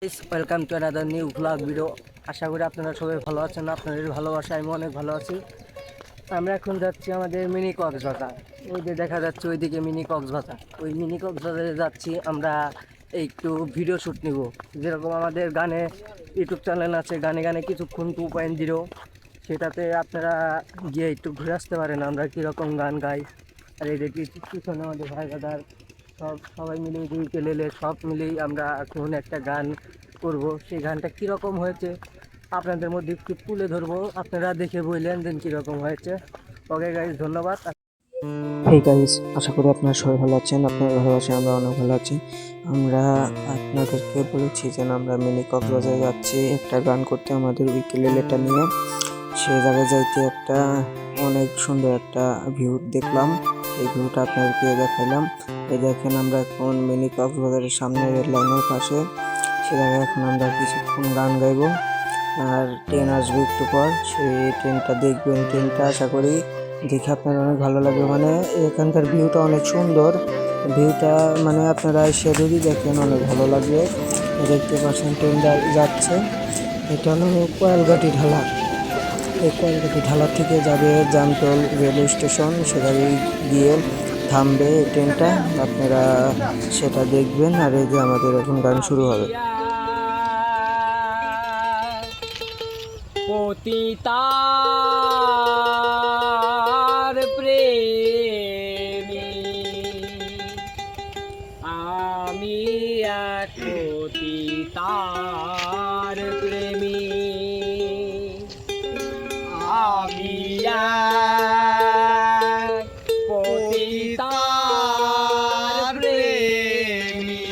Welcome to another new blog video. আশা করি আপনারা সবাই ভালো আছেন। আপনাদের ভালোবাসা আমি অনেক ভালো আছি। আমরা এখন যাচ্ছি আমাদের মিনি কক্সবাজার। ওই যে দেখা যাচ্ছে ওইদিকে মিনি কক্সবাজার, ওই মিনি কক্সবাজারে যাচ্ছি আমরা একটু ভিডিও শ্যুট নিব। যেরকম আমাদের গানে ইউটিউব চ্যানেল আছে, গানে গানে কিছুক্ষণ 2.0, সেটাতে আপনারা গিয়ে একটু ঘুরে আসতে পারেন আমরা কীরকম গান গাই। আর এই দেখি পিছনে আমাদের ভাই দাদার সবাই মিলে উকেলেলে সব মিলেই আমরা এখন একটা গান করব। সেই গানটা কীরকম হয়েছে আপনাদের মধ্যে একটু তুলে ধরবো, আপনারা দেখে বললেন দেন কীরকম হয়েছে। ওকে গাইজ, ধন্যবাদ। এই গাইস, আশা করি আপনারা সবাই ভালো আছেন। আপনারা ভালো আছেন, আমরা অনেক ভালো আছি। আমরা আপনাদেরকে বলেছি যে আমরা মিনি কক্সবাজারে যাচ্ছি একটা গান করতে আমাদের উইকেলেলেটা নিয়ে। সেই জায়গায় যাইতে একটা অনেক সুন্দর একটা ভিউ দেখলাম। এই ভিউটা আপনাদেরকে দেখাইলাম। এই দেখেন আমরা এখন মিনি কক্সবাজারের সামনে রেল লাইনের পাশে। সে জায়গায় এখন আমরা কিছুক্ষণ গান গাইবো। আর ট্রেন আসবে একটু পর, সেই ট্রেনটা দেখবেন। ট্রেনটা আশা করি দেখে আপনার অনেক ভালো লাগবে। মানে এখানকার ভিউটা অনেক সুন্দর। ভিউটা মানে আপনারা এসে যদি দেখেন অনেক ভালো লাগবে। দেখতে পাচ্ছেন ট্রেনটা যাচ্ছে। এটা হলো কোয়েলঘাটি ঢালা। এই কোয়েলঘাটি ঢালা থেকে যাবে জামতল রেলওয়ে স্টেশন, সেখানে গিয়ে থামবে এই ট্রেনটা। আপনারা সেটা দেখবেন। আর এই যে আমাদের এখন গান শুরু হবে। পতিতার প্রেমী আমি, এক পতিতার প্রেমী আমি, এক পতিতার প্রেমী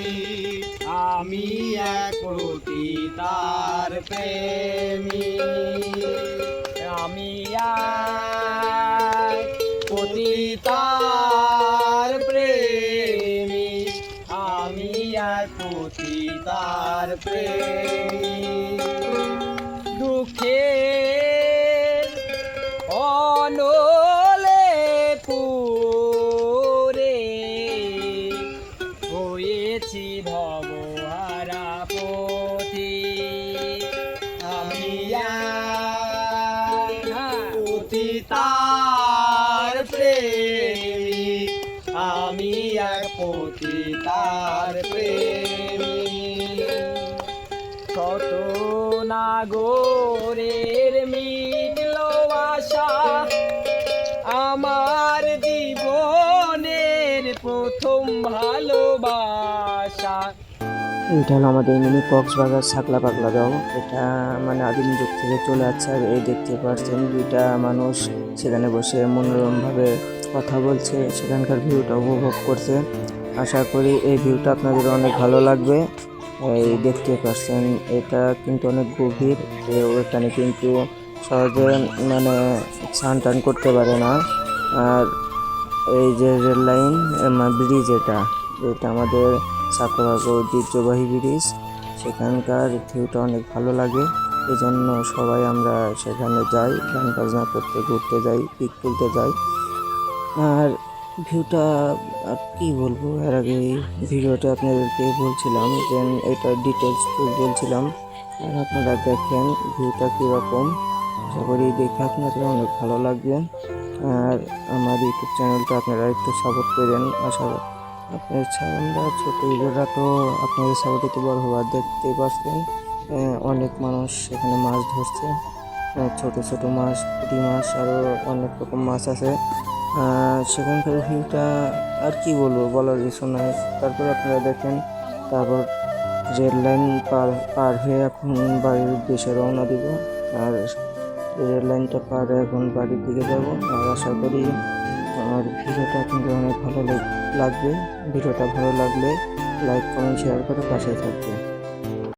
আমি, এক পতিতার প্রেমী আমি, এক পতিতার প্রেমী আমি, এক পতিতার প্রেমী দুঃখের অনলে পুরে হয়েছি ভবহারা পথি আমি, পতিতার প্রেমী আমি, এক পতিতার প্রেমী কত নাগরের মিটল আশা আমার জীবনের প্রথম ভালোবাসা। এটা হলো আমাদের মিনি কক্সবাজার ছাকলা পাগলা গাঁও। এটা মানে আদিম যুগ থেকে চলে আসছে। আর এই দেখতে পাচ্ছেন দুইটা মানুষ সেখানে বসে মনোরমভাবে কথা বলছে, সেখানকার ভিউটা উপভোগ করছে। আশা করি এই ভিউটা আপনাদের অনেক ভালো লাগবে। এই দেখতে পাচ্ছেন এটা কিন্তু অনেক গভীর। এখানে কিন্তু সহজে মানে স্নান টান করতে পারে না। আর এই যে রেল লাইন ব্রিজ, এটা আমাদের ছাকলাপাগলা ঐতিহ্যবাহী ব্রিজ। সেখানকার ভিউটা অনেক ভালো লাগে। এই জন্য সবাই আমরা সেখানে যাই, গান বাজনা করতে, ঘুরতে যাই, পিক তুলতে যাই। আর ভিউটা আর কি বলবো, এর আগে ভিডিওটা আপনাদেরকে বলছিলাম যে এটা ডিটেলস বলছিলাম। আর আপনারা দেখেন ভিউটা কীরকম। আশা করি দেখে আপনাদের অনেক ভালো লাগবে। আর আমার ইউটিউব চ্যানেলটা আপনারা একটু সাপোর্ট করেন। আশা আপনার আমরা ছোটো ইউজাররা তো আপনাদের সাপোর্টে তো বড় হওয়ার দেখতে পাচ্ছেন। অনেক মানুষ সেখানে মাছ ধরছে, ছোট ছোট মাছ, পুঁটি মাছ, আরও অনেক রকম মাছ আছে। সেখানকার ভিউটা আর কি বলবো, বলার কিছু নাই। তারপর আপনারা দেখেন, তারপর রেল লাইন পার হয়ে এখন বাড়ির উদ্দেশ্যে রওনা দিব। আর রেল লাইনটা পার হয়ে এখন বাড়ির দিকে যাব। আর আশা করি আমার ভিডিওটা আপনাদের অনেক ভালো লাগবে। ভিডিওটা ভালো লাগলে লাইক, কমেন্ট, শেয়ার করে পাশে থাকবে।